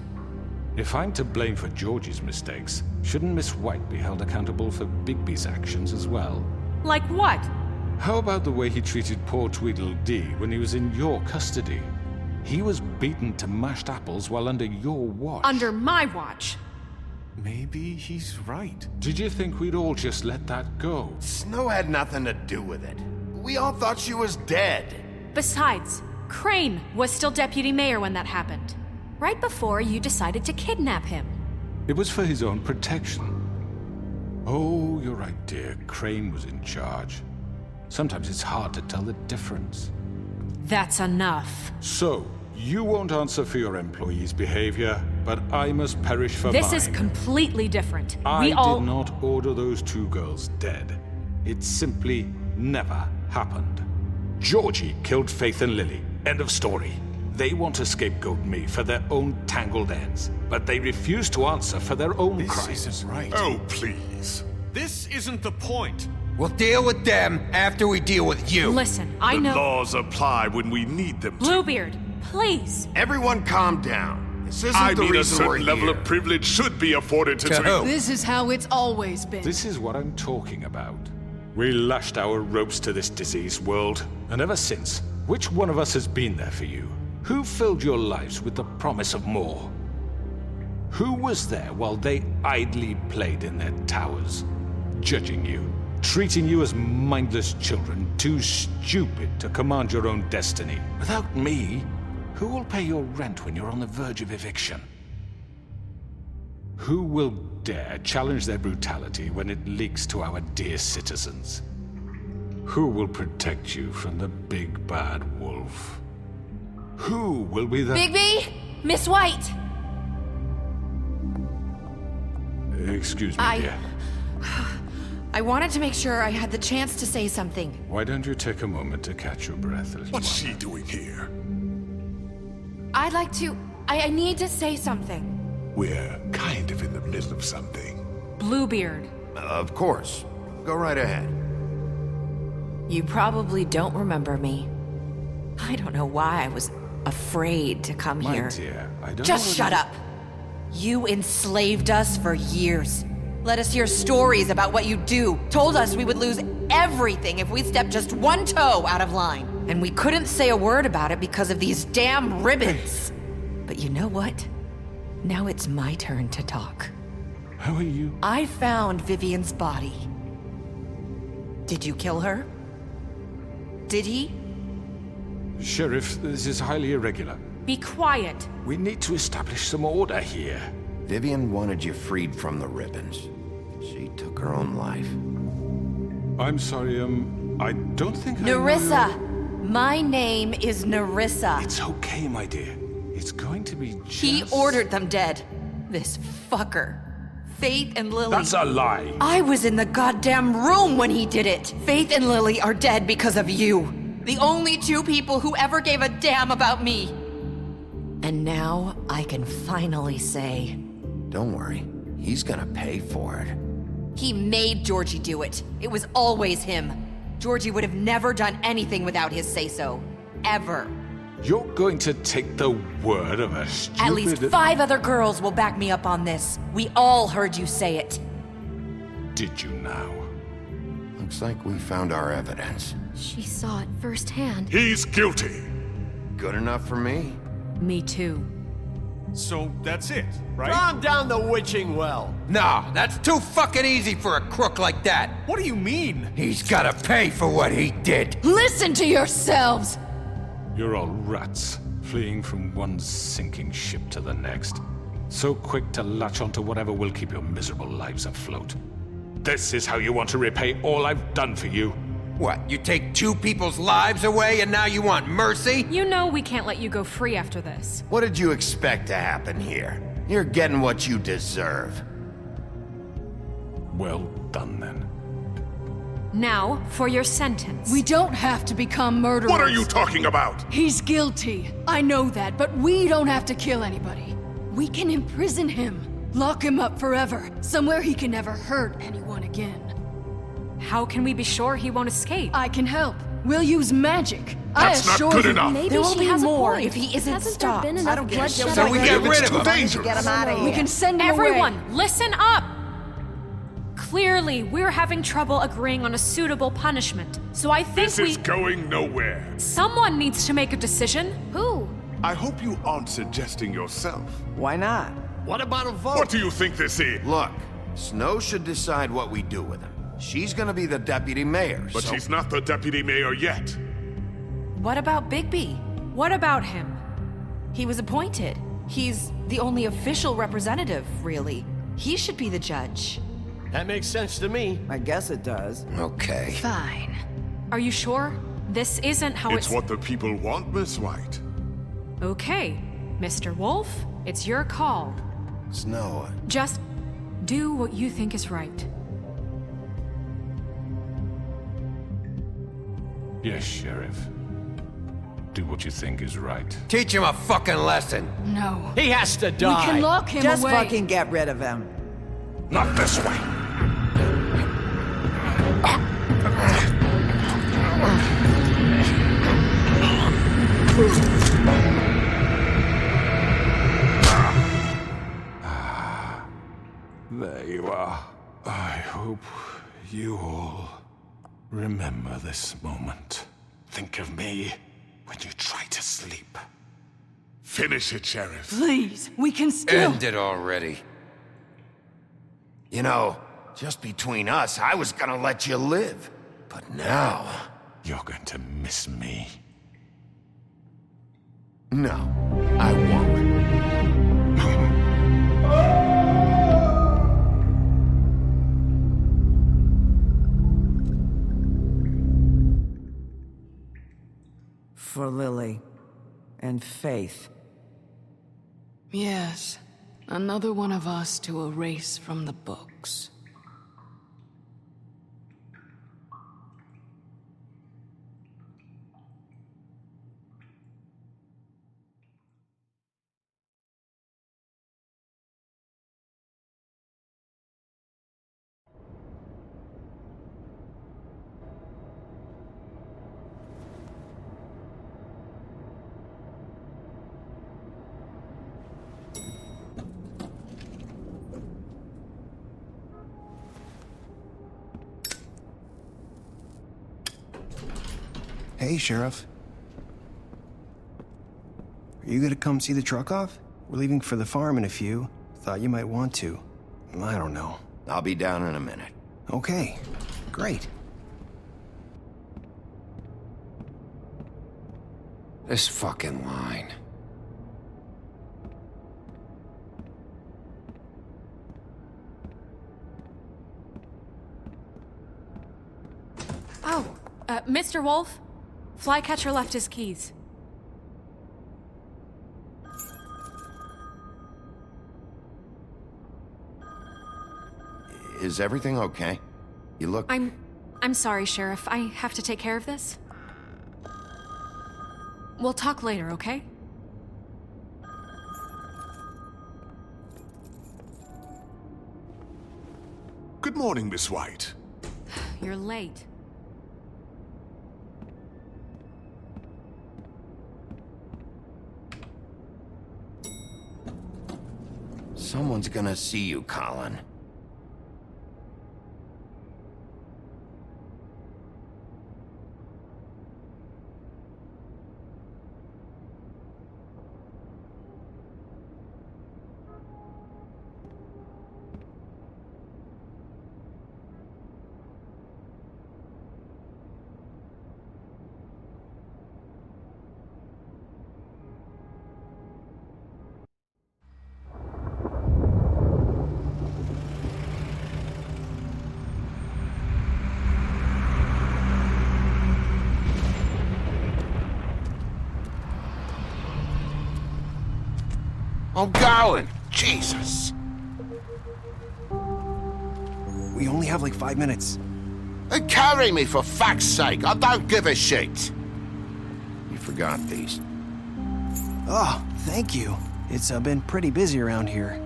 If I'm to blame for Georgie's mistakes, shouldn't Miss White be held accountable for Bigby's actions as well? Like what? How about the way he treated poor Tweedledee when he was in your custody? He was beaten to mashed apples while under your watch. Under my watch. Maybe he's right. Did you think we'd all just let that go? Snow had nothing to do with it. We all thought she was dead. Besides, Crane was still deputy mayor when that happened. Right before you decided to kidnap him. It was for his own protection. Oh, you're right, dear. Crane was in charge. Sometimes it's hard to tell the difference. That's enough. So, you won't answer for your employees' behavior, but I must perish for mine. This is completely different. I We all... did not order those two girls dead. It simply never happened. Georgie killed Faith and Lily. End of story. They want to scapegoat me for their own tangled ends, but they refuse to answer for their own crimes. This isn't right. Oh, please. This isn't the point. We'll deal with them after we deal with you. Listen, I know... The laws apply when we need them to. Bluebeard, please. Everyone calm down. This isn't I the mean, a reason we're certain level here. of privilege should be afforded to who? This is how it's always been. This is what I'm talking about. We lashed our ropes to this diseased world, and ever since, which one of us has been there for you? Who filled your lives with the promise of more? Who was there while they idly played in their towers, judging you, treating you as mindless children, too stupid to command your own destiny? Without me, who will pay your rent when you're on the verge of eviction? Who will dare challenge their brutality when it leaks to our dear citizens? Who will protect you from the big bad wolf? Who will be the... Bigby! Miss White! Excuse me, dear. I wanted to make sure I had the chance to say something. Why don't you take a moment to catch your breath, little What's one? she doing here? I'd like to... I need to say something. We're kind of in the middle of something. Bluebeard. Of course. Go right ahead. You probably don't remember me. I don't know why I was afraid to come My here. dear, I don't Just know shut up. You enslaved us for years. Let us hear stories about what you do. Told us we would lose everything if we stepped just one toe out of line. And we couldn't say a word about it because of these damn ribbons. But you know what? Now it's my turn to talk. How are you? I found Vivian's body. Did you kill her? Did he? Sheriff, this is highly irregular. Be quiet. We need to establish some order here. Vivian wanted you freed from the ribbons. She took her own life. I'm sorry, I don't think I know Nerissa! your- My name is Nerissa. It's okay, my dear. It's going to be just... He ordered them dead. This fucker. Faith and Lily. That's a lie. I was in the goddamn room when he did it. Faith and Lily are dead because of you. The only two people who ever gave a damn about me. And now I can finally say... Don't worry. He's gonna pay for it. He made Georgie do it. It was always him. Georgie would have never done anything without his say-so. Ever. You're going to take the word of a stupid... At least 5 other girls will back me up on this. We all heard you say it. Did you now? Looks like we found our evidence. She saw it firsthand. He's guilty. Good enough for me? Me too. So that's it, right? Calm down the witching well. Nah, that's too fucking easy for a crook like that. What do you mean? He's gotta pay for what he did. Listen to yourselves! You're all rats, fleeing from one sinking ship to the next. So quick to latch onto whatever will keep your miserable lives afloat. This is how you want to repay all I've done for you? What, you take 2 people's lives away and now you want mercy? You know we can't let you go free after this. What did you expect to happen here? You're getting what you deserve. Well done, then. Now, for your sentence. We don't have to become murderers. What are you talking about? He's guilty. I know that, but we don't have to kill anybody. We can imprison him. Lock him up forever, somewhere he can never hurt anyone again. How can we be sure he won't escape? I can help. We'll use magic. That's not good enough. Maybe there will be more if he isn't stopped. I don't care. So we get rid of him. Dangerous. Get him out of here. We can send him Everyone, away. listen up! Clearly, we're having trouble agreeing on a suitable punishment. So I think This is going nowhere. someone needs to make a decision. Who? I hope you aren't suggesting yourself. Why not? What about a vote? What do you think this is? Look, Snow should decide what we do with him. She's gonna be the deputy mayor, But so... she's not the deputy mayor yet. What about Bigby? What about him? He was appointed. He's the only official representative, really. He should be the judge. That makes sense to me. I guess it does. Okay. Fine. Are you sure? This isn't how It's what the people want, Miss White. Okay, Mr. Wolf, it's your call. Snow, Just do what you think is right. Yes, Sheriff. Do what you think is right. Teach him a fucking lesson. No. He has to die. We can lock him Just away. fucking get rid of him. Not this way. There you are. I hope you all remember this moment. Think of me when you try to sleep. Finish it, Sheriff. Please, we can still... end it already. You know, just between us, I was gonna let you live. But now... You're going to miss me. No, I won't. For Lily. And Faith. Yes, another one of us to erase from the books. Hey, Sheriff. Are you gonna come see the truck off? We're leaving for the farm in a few. Thought you might want to. I don't know. I'll be down in a minute. Okay, great. This fucking line. Oh, Mr. Wolf? Flycatcher left his keys. Is everything okay? You look... I'm sorry, Sheriff. I have to take care of this. We'll talk later, okay? Good morning, Miss White. You're late. Someone's gonna see you, Colin. I'm going! Jesus! We only have like 5 minutes. Carry me, for fuck's sake! I don't give a shit! You forgot these. Oh, thank you. It's been pretty busy around here.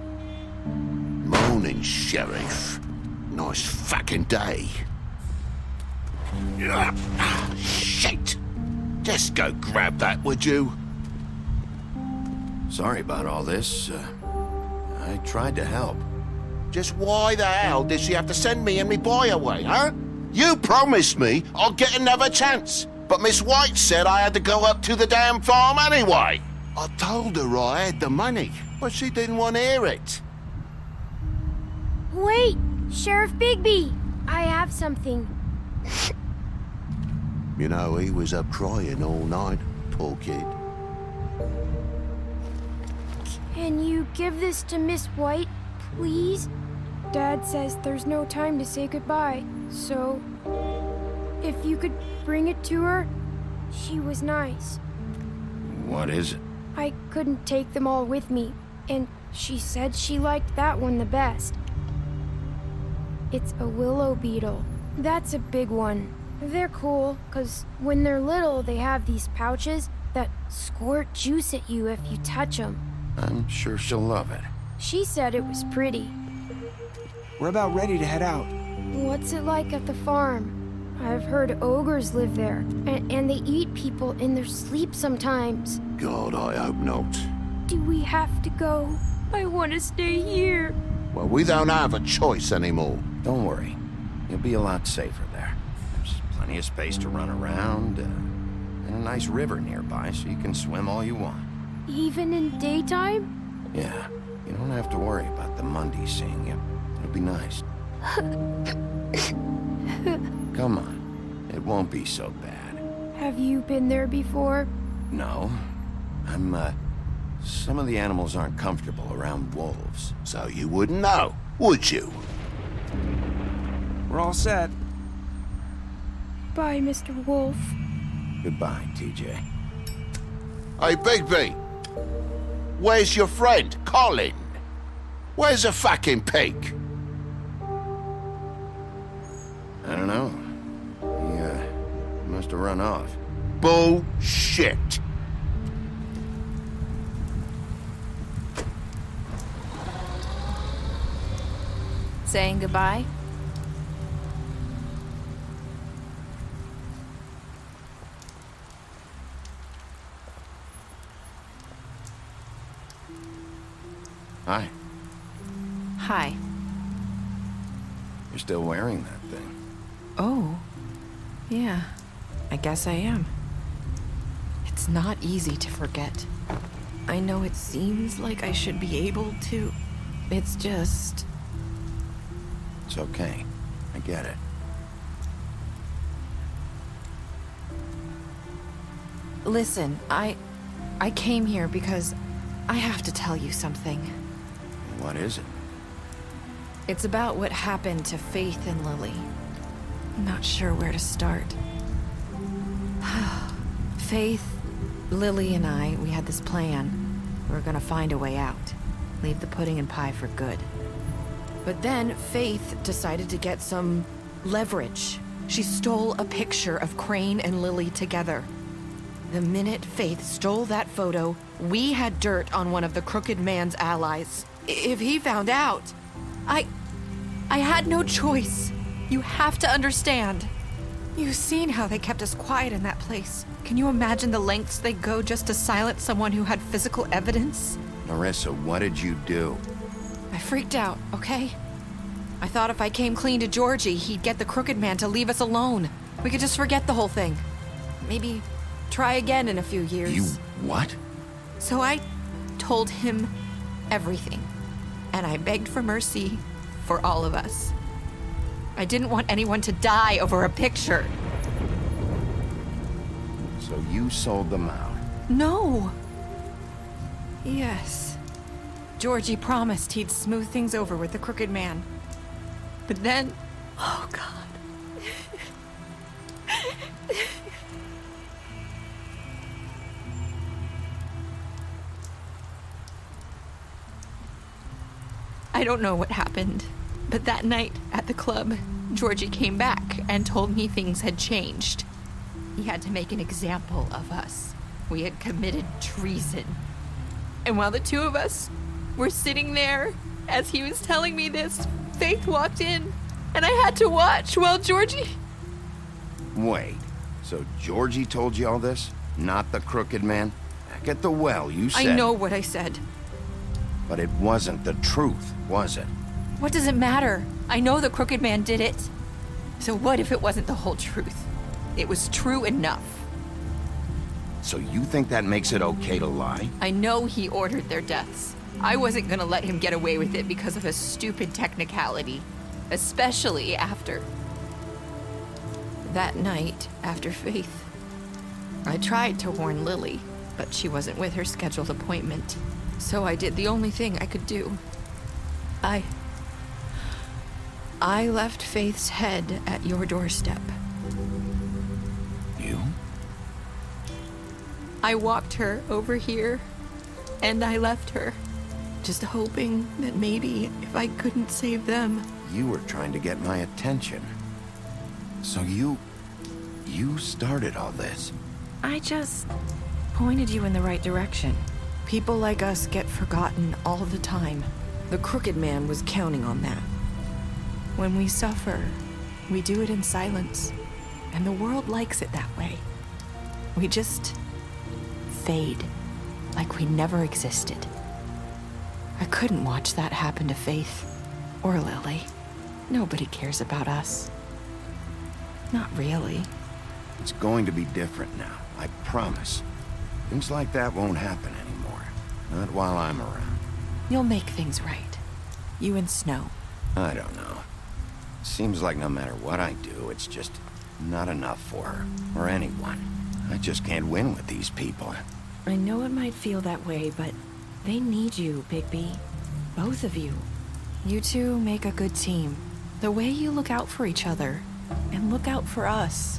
morning, Sheriff. Nice fucking day. Shit! Just go grab that, would you? Sorry about all this. I tried to help. Just why the hell did she have to send me and me boy away, huh? You promised me I'll get another chance, but Miss White said I had to go up to the damn farm anyway. I told her I had the money, but she didn't want to hear it. Wait! Sheriff Bigby! I have something. You know, he was up crying all night, poor kid. Can you give this to Miss White, please? Dad says there's no time to say goodbye, so if you could bring it to her, she was nice. What is it? I couldn't take them all with me, and she said she liked that one the best. It's a willow beetle. That's a big one. They're cool, 'cause when they're little, they have these pouches that squirt juice at you if you touch them. I'm sure she'll love it. She said it was pretty. We're about ready to head out. What's it like at the farm? I've heard ogres live there, and they eat people in their sleep sometimes. God, I hope not. Do we have to go? I want to stay here. Well, we don't have a choice anymore. Don't worry. You'll be a lot safer there. There's plenty of space to run around, and a nice river nearby so you can swim all you want. Even in daytime? Yeah, you don't have to worry about the Mundies seeing you. It'll be nice. Come on. It won't be so bad. Have you been there before? No. Some of the animals aren't comfortable around wolves. So you wouldn't know, would you? We're all set. Bye, Mr. Wolf. Goodbye, TJ. Hey, Bigby. Where's your friend, Colin? Where's the fucking pig? I don't know. He must have run off. Bullshit. Saying goodbye? Hi. Hi. You're still wearing that thing. Oh. Yeah. I guess I am. It's not easy to forget. I know it seems like I should be able to. It's just... It's okay. I get it. Listen, I came here because I have to tell you something. What is it? It's about what happened to Faith and Lily. I'm not sure where to start. Faith, Lily, and I, we had this plan. We were gonna find a way out. Leave the pudding and pie for good. But then Faith decided to get some leverage. She stole a picture of Crane and Lily together. The minute Faith stole that photo, we had dirt on one of the Crooked Man's allies. If he found out, I had no choice. You have to understand. You've seen how they kept us quiet in that place. Can you imagine the lengths they go just to silence someone who had physical evidence? Marissa, what did you do? I freaked out, okay? I thought if I came clean to Georgie, he'd get the Crooked Man to leave us alone. We could just forget the whole thing. Maybe try again in a few years. You what? So I told him everything. And I begged for mercy for all of us. I didn't want anyone to die over a picture. So you sold them out? No. Yes. Georgie promised he'd smooth things over with the Crooked Man. But then... Oh, God. I don't know what happened, but that night at the club, Georgie came back and told me things had changed. He had to make an example of us. We had committed treason. And while the two of us were sitting there As he was telling me this, Faith walked in, and I had to watch while Georgie... Wait, so Georgie told you all this? Not the crooked man? Back at the well, you said... I know what I said. But it wasn't the truth, was it? What does it matter? I know the crooked man did it. So what if it wasn't the whole truth? It was true enough. So you think that makes it okay to lie? I know he ordered their deaths. I wasn't gonna let him get away with it because of a stupid technicality. Especially after... that night, after Faith. I tried to warn Lily, but she wasn't with her scheduled appointment. So I did the only thing I could do. I left Faith's head at your doorstep. You? I walked her over here, and I left her. Just hoping that maybe if I couldn't save them... You were trying to get my attention. So you started all this. I just pointed you in the right direction. People like us get forgotten all the time. The crooked man was counting on that. When we suffer, we do it in silence, and the world likes it that way. We just fade, like we never existed. I couldn't watch that happen to Faith, or Lily. Nobody cares about us. Not really. It's going to be different now, I promise. Things like that won't happen anymore. Not while I'm around. You'll make things right. You and Snow. I don't know. Seems like no matter what I do, it's just not enough for her, or anyone. I just can't win with these people. I know it might feel that way, but they need you, Bigby. Both of you. You two make a good team. The way you look out for each other, and look out for us.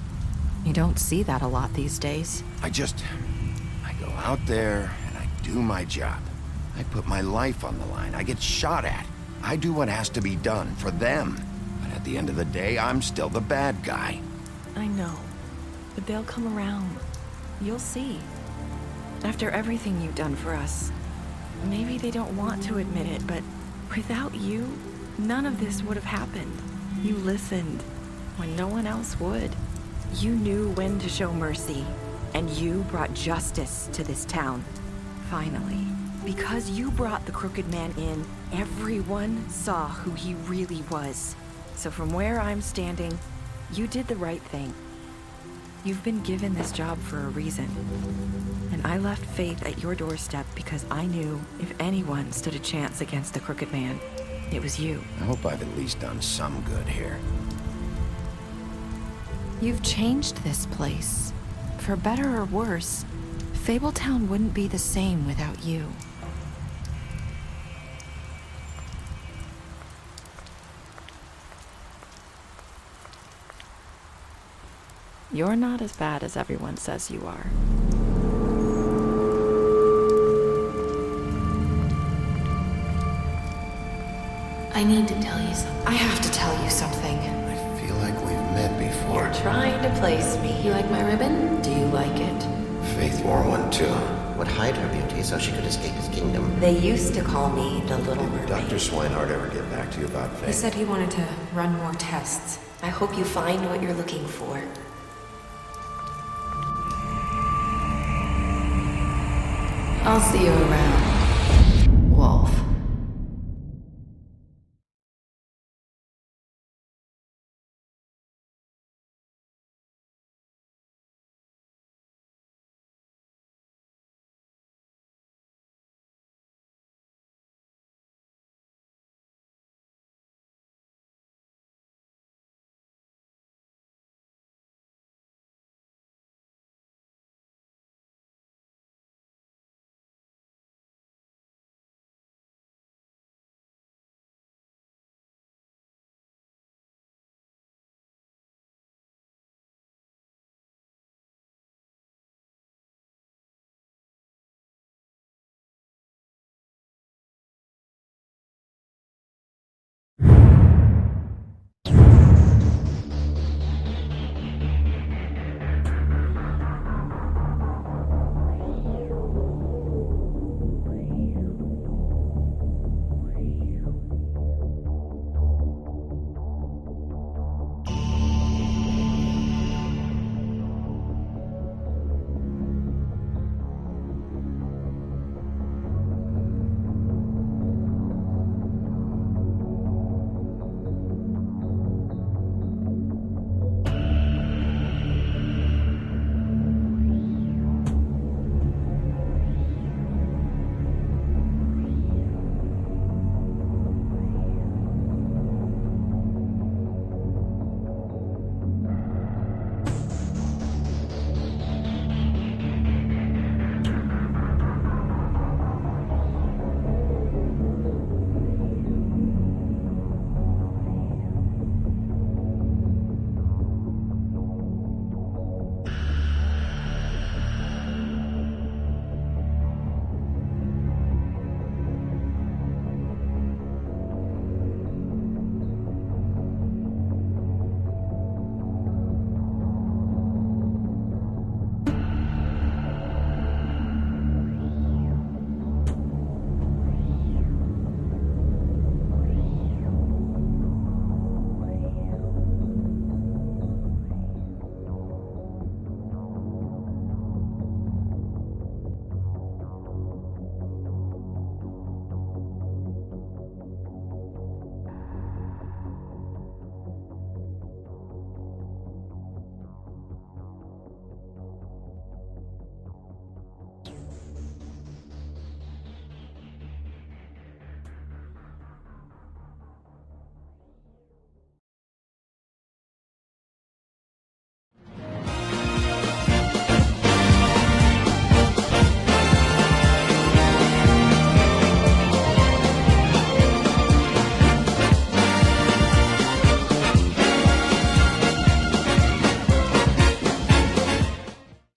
You don't see that a lot these days. I go out there, and I do my job. I put my life on the line. I get shot at. I do what has to be done for them. But at the end of the day, I'm still the bad guy. I know, but they'll come around. You'll see. After everything you've done for us, maybe they don't want to admit it, but without you, none of this would have happened. You listened when no one else would. You knew when to show mercy, and you brought justice to this town. Finally. Because you brought the crooked man in, everyone saw who he really was. So from where I'm standing, you did the right thing. You've been given this job for a reason. And I left Faith at your doorstep because I knew if anyone stood a chance against the crooked man, it was you. I hope I've at least done some good here. You've changed this place. For better or worse, Fabletown wouldn't be the same without you. You're not as bad as everyone says you are. I need to tell you something. I have to tell you something. I feel like we've met before. You're trying to place me. You like my ribbon? Do you like it? Faith wore one too. Would hide her beauty so she could escape his kingdom. They used to call me the Little Mermaid. Did Dr. Swinehart ever get back to you about Faith? He said he wanted to run more tests. I hope you find what you're looking for. I'll see you around.